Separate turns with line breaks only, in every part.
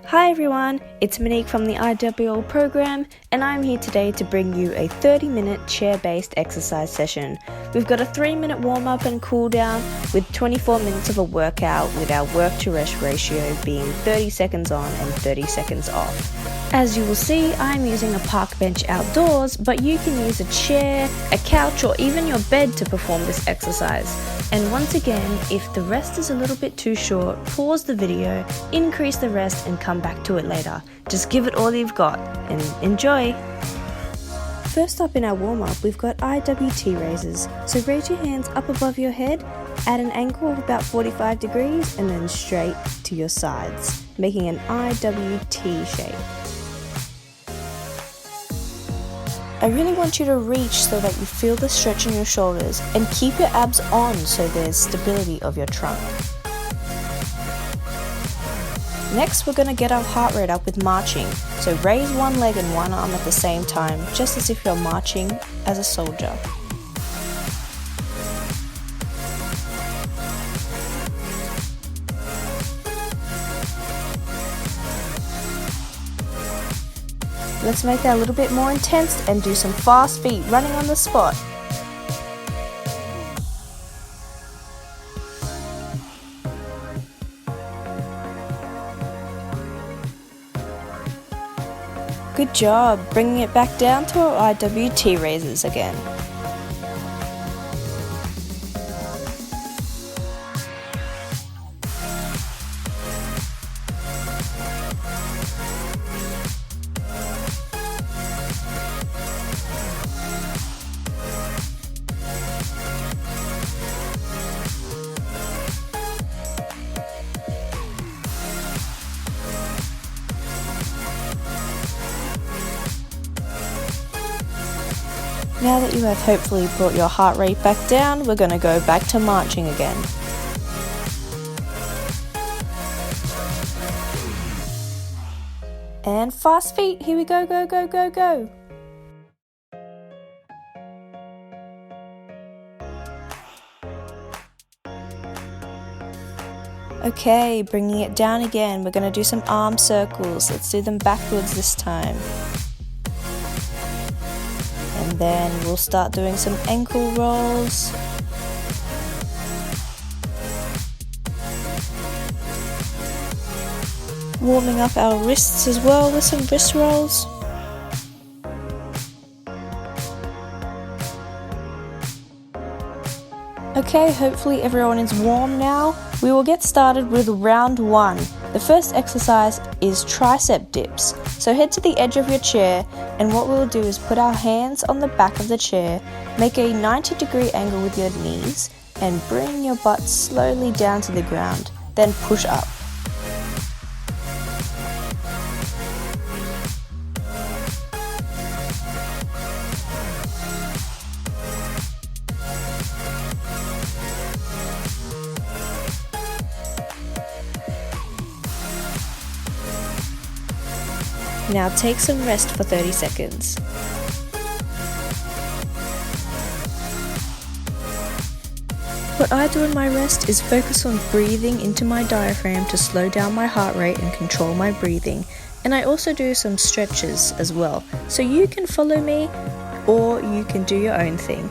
Hi everyone, it's Monique from the IWL program, and I'm here today to bring you a 30-minute chair-based exercise session. We've got a 3-minute warm-up and cool-down with 24 minutes of a workout, with our work-to-rest ratio being 30 seconds on and 30 seconds off. As you will see, I'm using a park bench outdoors, but you can use a chair, a couch, or even your bed to perform this exercise. And once again, if the rest is a little bit too short, pause the video, increase the rest, and come back to it later. Just give it all you've got and enjoy! First up in our warm-up, we've got IWT raises. So raise your hands up above your head at an angle of about 45 degrees and then straight to your sides, making an IWT shape. I really want you to reach so that you feel the stretch in your shoulders and keep your abs on so there's stability of your trunk. Next, we're going to get our heart rate up with marching. So raise one leg and one arm at the same time, just as if you're marching as a soldier. Let's make that a little bit more intense and do some fast feet running on the spot. Good job, bringing it back down to our IWT raises again. Now that you have hopefully brought your heart rate back down, we're going to go back to marching again. And fast feet, here we go, go, go, go, go. Okay, bringing it down again, we're going to do some arm circles. Let's do them backwards this time. And then we'll start doing some ankle rolls. Warming up our wrists as well with some wrist rolls. Okay, hopefully everyone is warm now. We will get started with round 1. The first exercise is tricep dips. So head to the edge of your chair, and what we'll do is put our hands on the back of the chair, make a 90-degree angle with your knees, and bring your butt slowly down to the ground. Then push up. Now take some rest for 30 seconds. What I do in my rest is focus on breathing into my diaphragm to slow down my heart rate and control my breathing. And I also do some stretches as well. So you can follow me or you can do your own thing.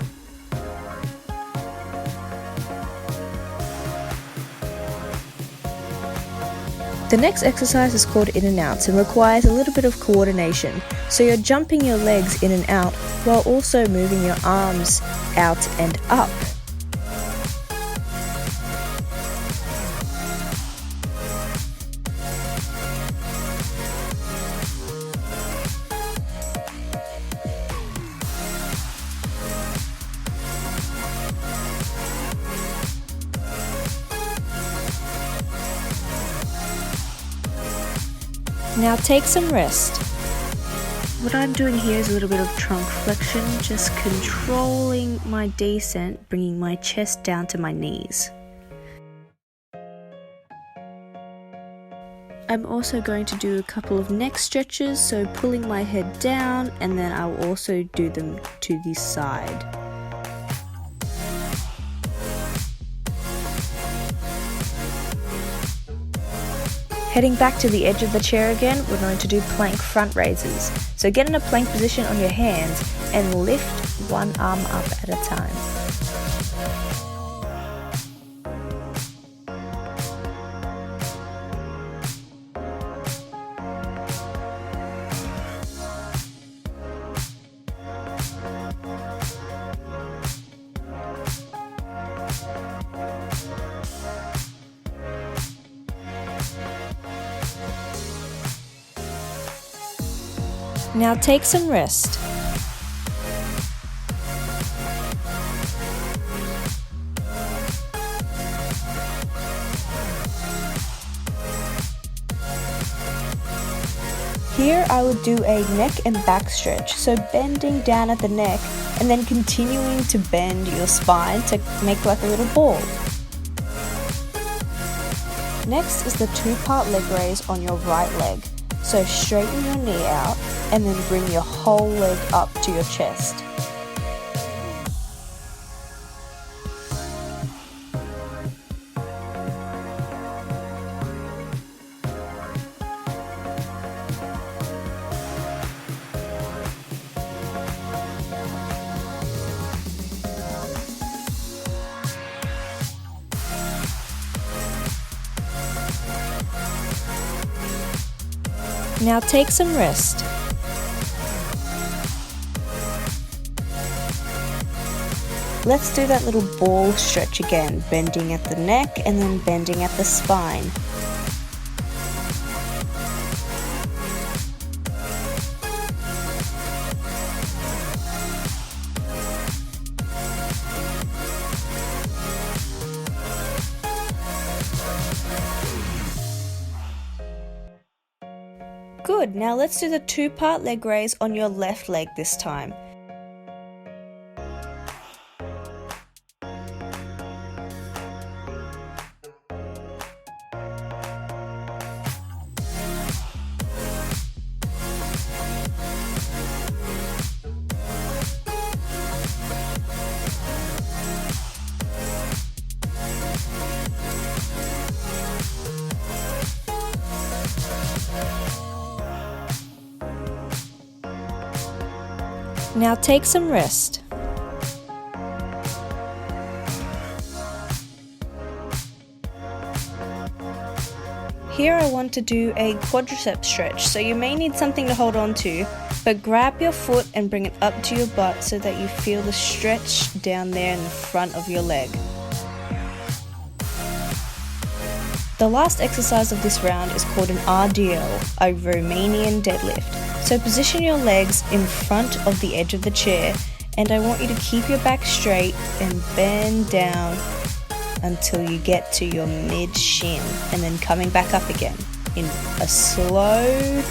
The next exercise is called in and outs and requires a little bit of coordination. So you're jumping your legs in and out while also moving your arms out and up. Now take some rest. What I'm doing here is a little bit of trunk flexion, just controlling my descent, bringing my chest down to my knees. I'm also going to do a couple of neck stretches, so pulling my head down, and then I'll also do them to the side. Heading back to the edge of the chair again, we're going to do plank front raises. So get in a plank position on your hands and lift one arm up at a time. Now take some rest. Here I would do a neck and back stretch, so bending down at the neck and then continuing to bend your spine to make like a little ball. Next is the 2-part leg raise on your right leg. So straighten your knee out and then bring your whole leg up to your chest. Now take some rest. Let's do that little ball stretch again, bending at the neck and then bending at the spine. Good, now let's do the 2-part leg raise on your left leg this time. Now take some rest. Here I want to do a quadricep stretch, so you may need something to hold on to, but grab your foot and bring it up to your butt so that you feel the stretch down there in the front of your leg. The last exercise of this round is called an RDL, a Romanian deadlift. So position your legs in front of the edge of the chair, and I want you to keep your back straight and bend down until you get to your mid-shin, and then coming back up again in a slow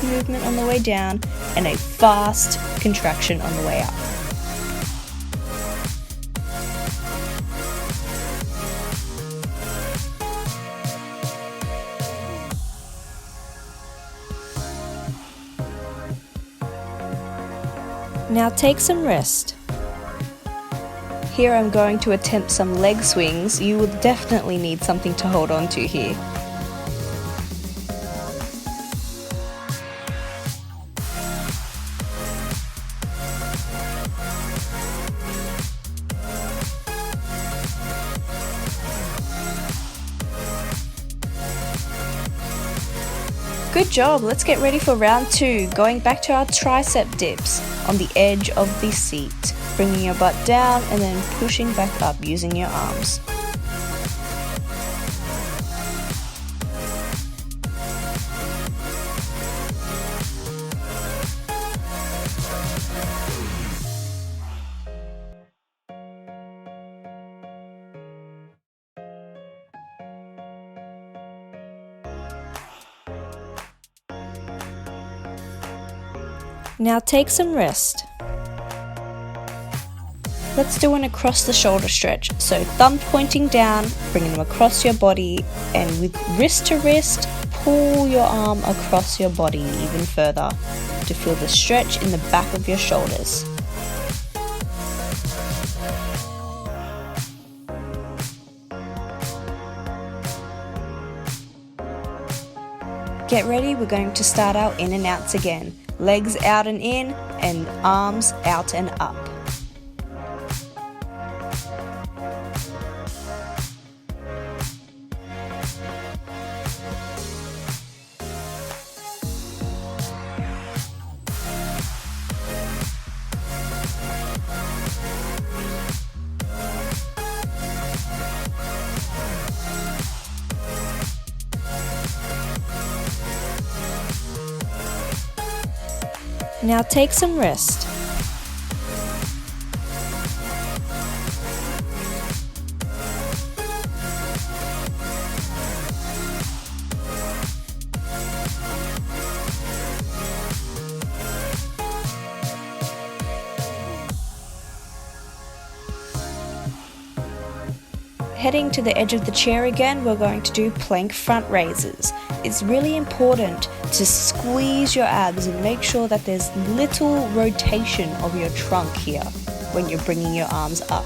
movement on the way down and a fast contraction on the way up. Now take some rest. Here I'm going to attempt some leg swings. You will definitely need something to hold on to here. Good job, let's get ready for round 2, going back to our tricep dips on the edge of the seat, bringing your butt down and then pushing back up using your arms. Now take some rest. Let's do an across the shoulder stretch. So thumb pointing down, bringing them across your body, and with wrist to wrist, pull your arm across your body even further to feel the stretch in the back of your shoulders. Get ready, we're going to start our in and outs again. Legs out and in, and arms out and up. Now take some rest. Heading to the edge of the chair again, we're going to do plank front raises. It's really important to squeeze your abs and make sure that there's little rotation of your trunk here when you're bringing your arms up.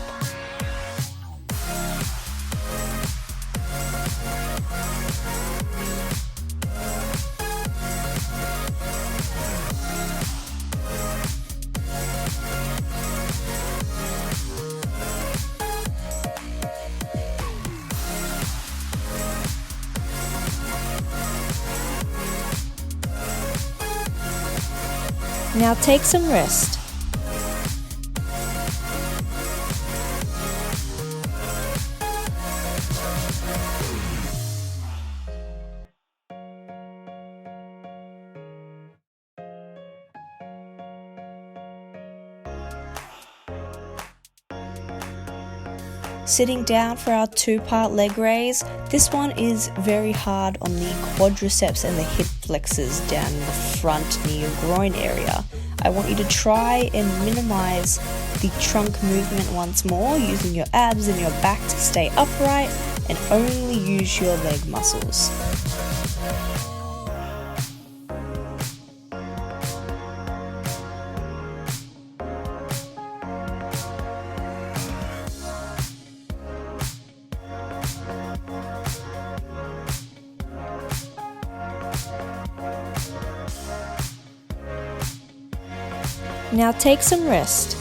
Now take some rest. Sitting down for our two-part leg raise. This one is very hard on the quadriceps and the hip flexors down in the front near your groin area. I want you to try and minimize the trunk movement once more, using your abs and your back to stay upright and only use your leg muscles. Now take some rest.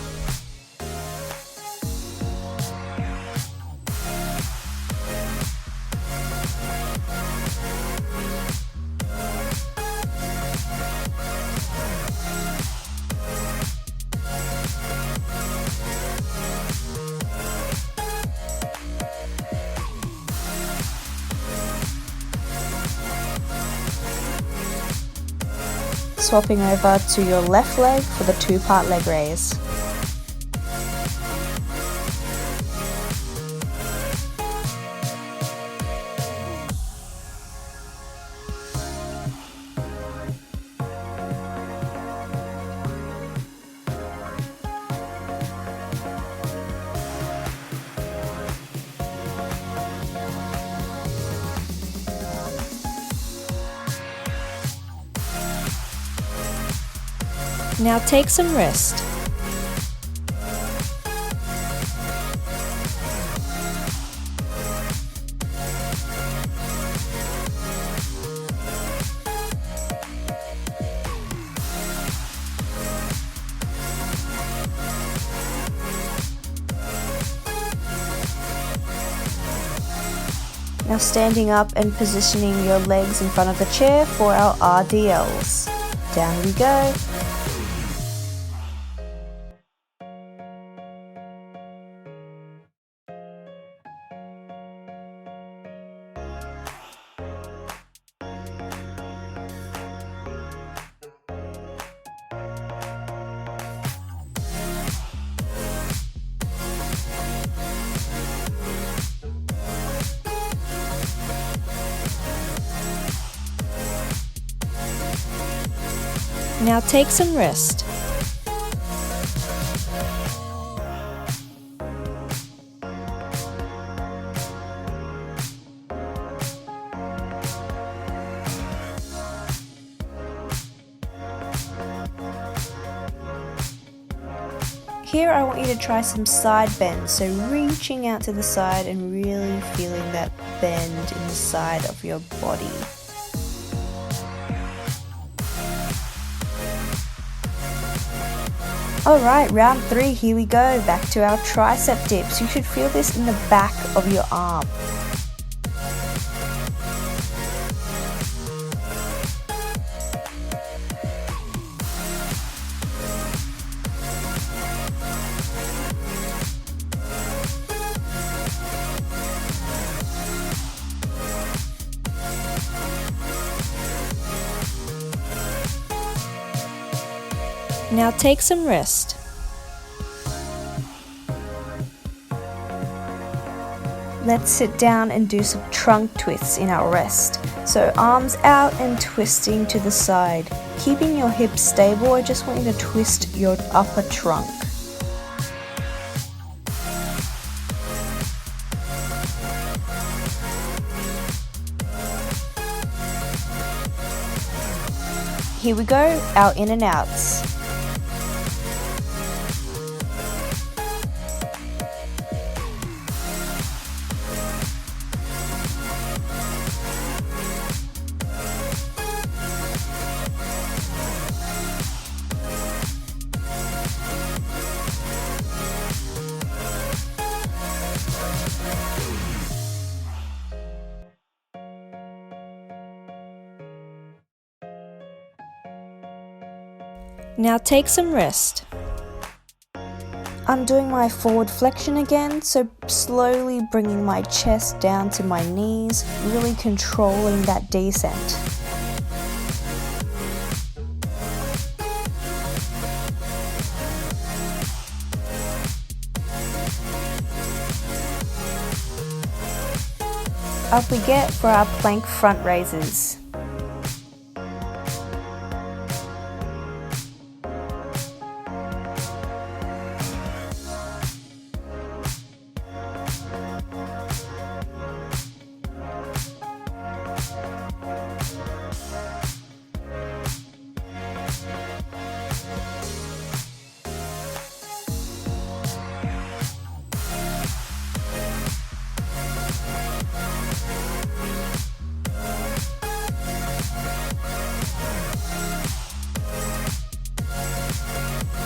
Swapping over to your left leg for the two-part leg raise. Now take some rest. Now standing up and positioning your legs in front of the chair for our RDLs. Down we go. Now take some rest. Here I want you to try some side bends, so reaching out to the side and really feeling that bend in the side of your body. Alright, round 3, here we go. Back to our tricep dips. You should feel this in the back of your arm. Now take some rest. Let's sit down and do some trunk twists in our rest. So arms out and twisting to the side. Keeping your hips stable, I just want you to twist your upper trunk. Here we go, our in and outs. Now take some rest. I'm doing my forward flexion again, so slowly bringing my chest down to my knees, really controlling that descent. Up we get for our plank front raises.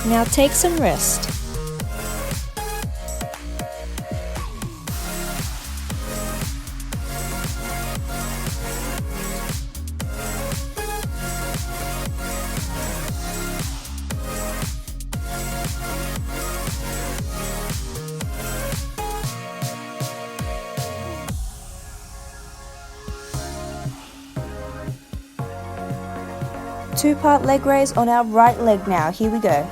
Now take some rest. Two-part leg raise on our right leg now. Here we go.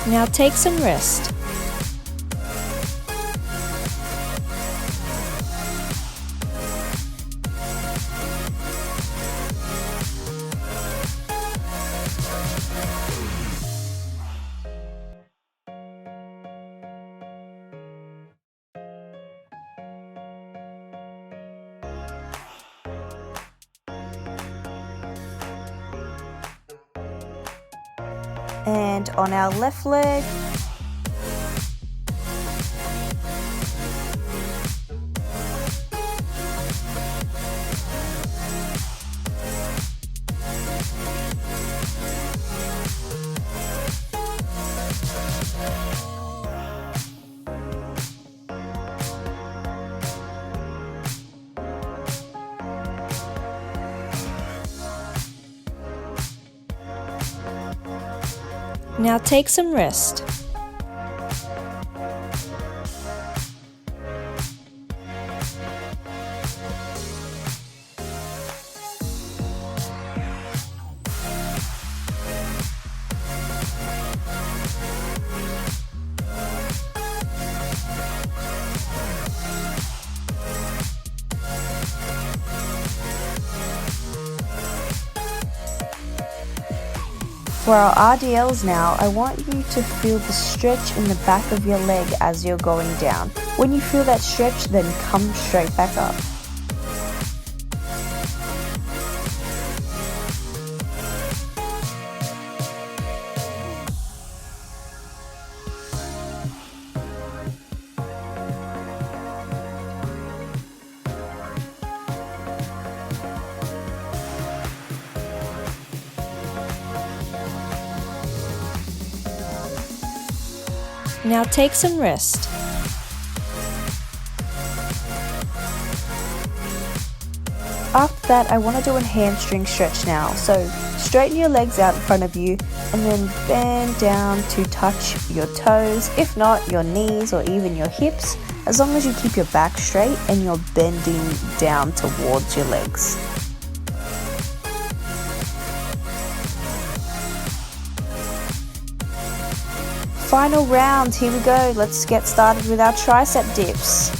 Now take some rest. And on our left leg, now take some rest. For our RDLs now, I want you to feel the stretch in the back of your leg as you're going down. When you feel that stretch, then come straight back up. Now take some rest. After that, I want to do a hamstring stretch now. So straighten your legs out in front of you and then bend down to touch your toes, if not your knees or even your hips, as long as you keep your back straight and you're bending down towards your legs. Final round, here we go. Let's get started with our tricep dips.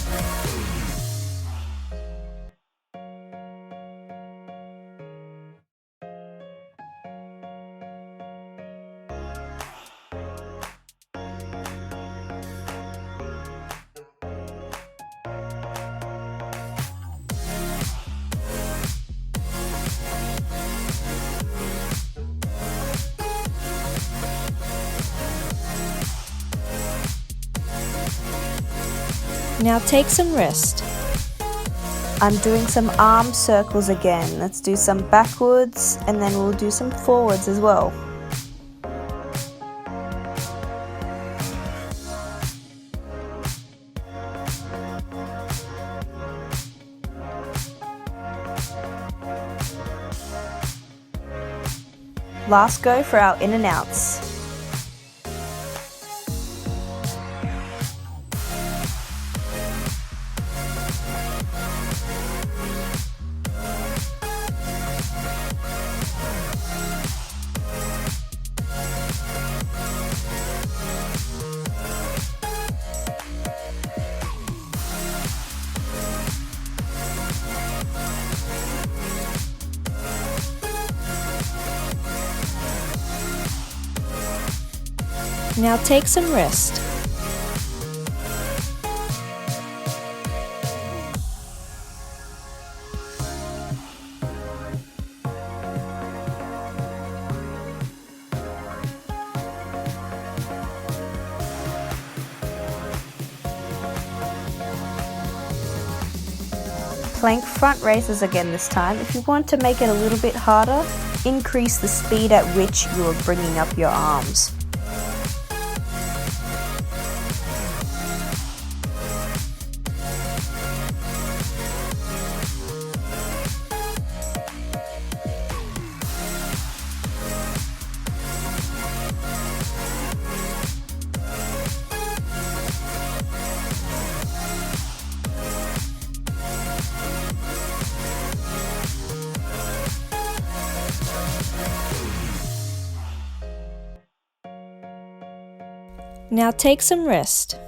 Now take some rest. I'm doing some arm circles again. Let's do some backwards and then we'll do some forwards as well. Last go for our in and outs. Now take some rest. Plank front raises again this time. If you want to make it a little bit harder, increase the speed at which you are bringing up your arms. Now take some rest.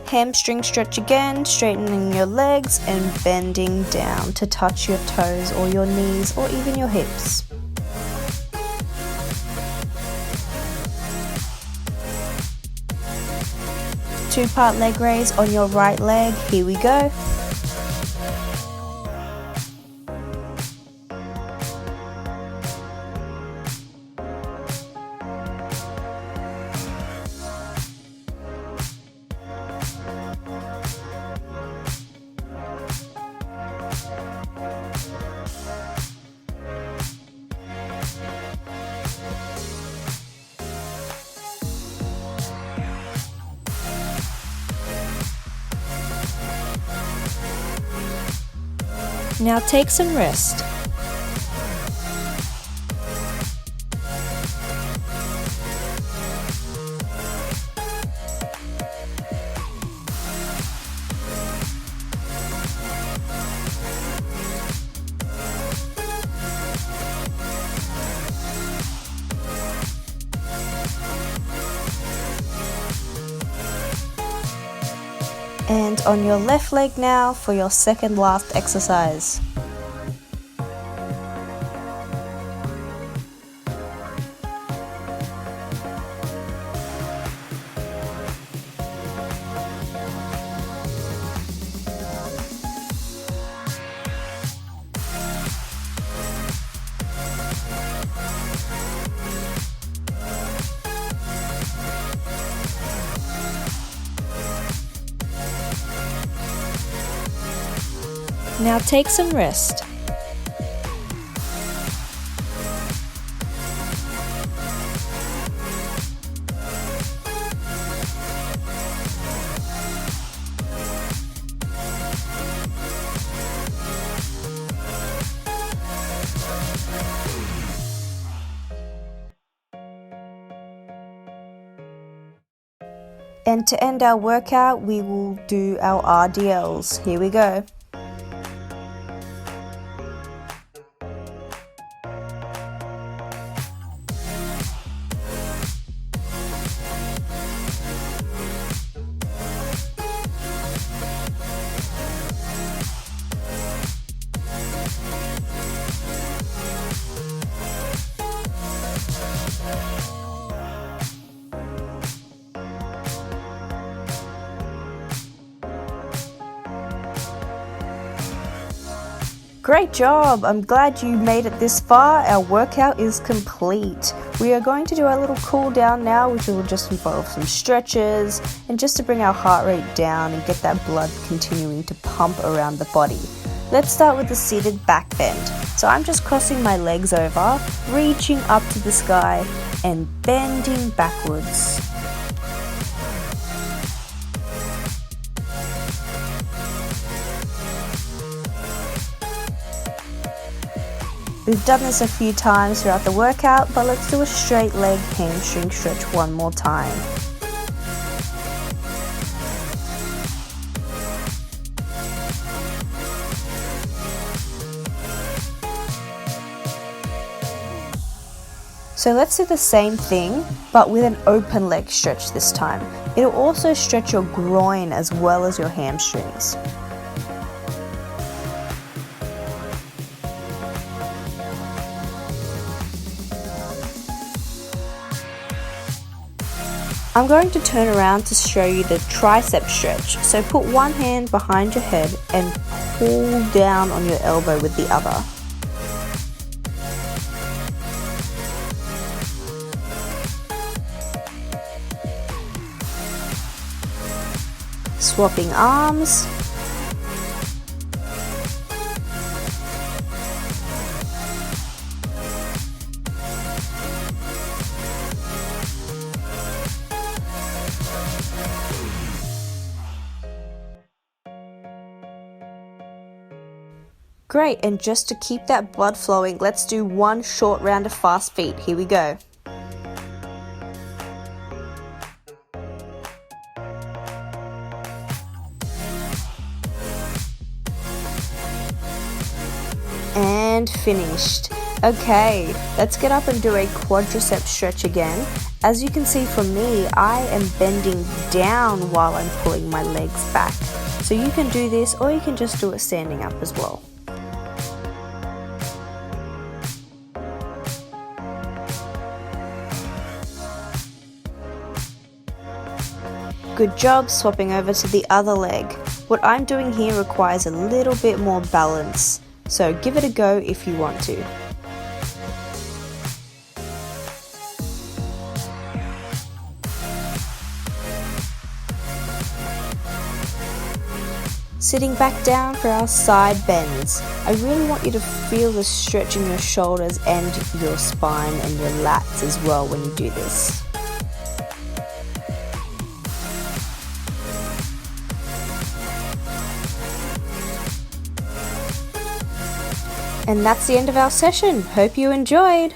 Hamstring stretch again, straightening your legs and bending down to touch your toes or your knees or even your hips. Two-part leg raise on your right leg. Here we go. Now take some rest. And on your left leg now for your second last exercise. Now take some rest. And to end our workout, we will do our RDLs. Here we go. Great job! I'm glad you made it this far. Our workout is complete. We are going to do our little cool down now, which will just involve some stretches and just to bring our heart rate down and get that blood continuing to pump around the body. Let's start with the seated back bend. So I'm just crossing my legs over, reaching up to the sky and bending backwards. We've done this a few times throughout the workout, but let's do a straight leg hamstring stretch one more time. So let's do the same thing, but with an open leg stretch this time. It'll also stretch your groin as well as your hamstrings. I'm going to turn around to show you the tricep stretch. So put one hand behind your head and pull down on your elbow with the other. Swapping arms. Great, and just to keep that blood flowing, let's do one short round of fast feet. Here we go. And finished. Okay, let's get up and do a quadricep stretch again. As you can see from me, I am bending down while I'm pulling my legs back. So you can do this, or you can just do it standing up as well. Good job, swapping over to the other leg. What I'm doing here requires a little bit more balance, so give it a go if you want to. Sitting back down for our side bends. I really want you to feel the stretch in your shoulders and your spine and your lats as well when you do this. And that's the end of our session. Hope you enjoyed.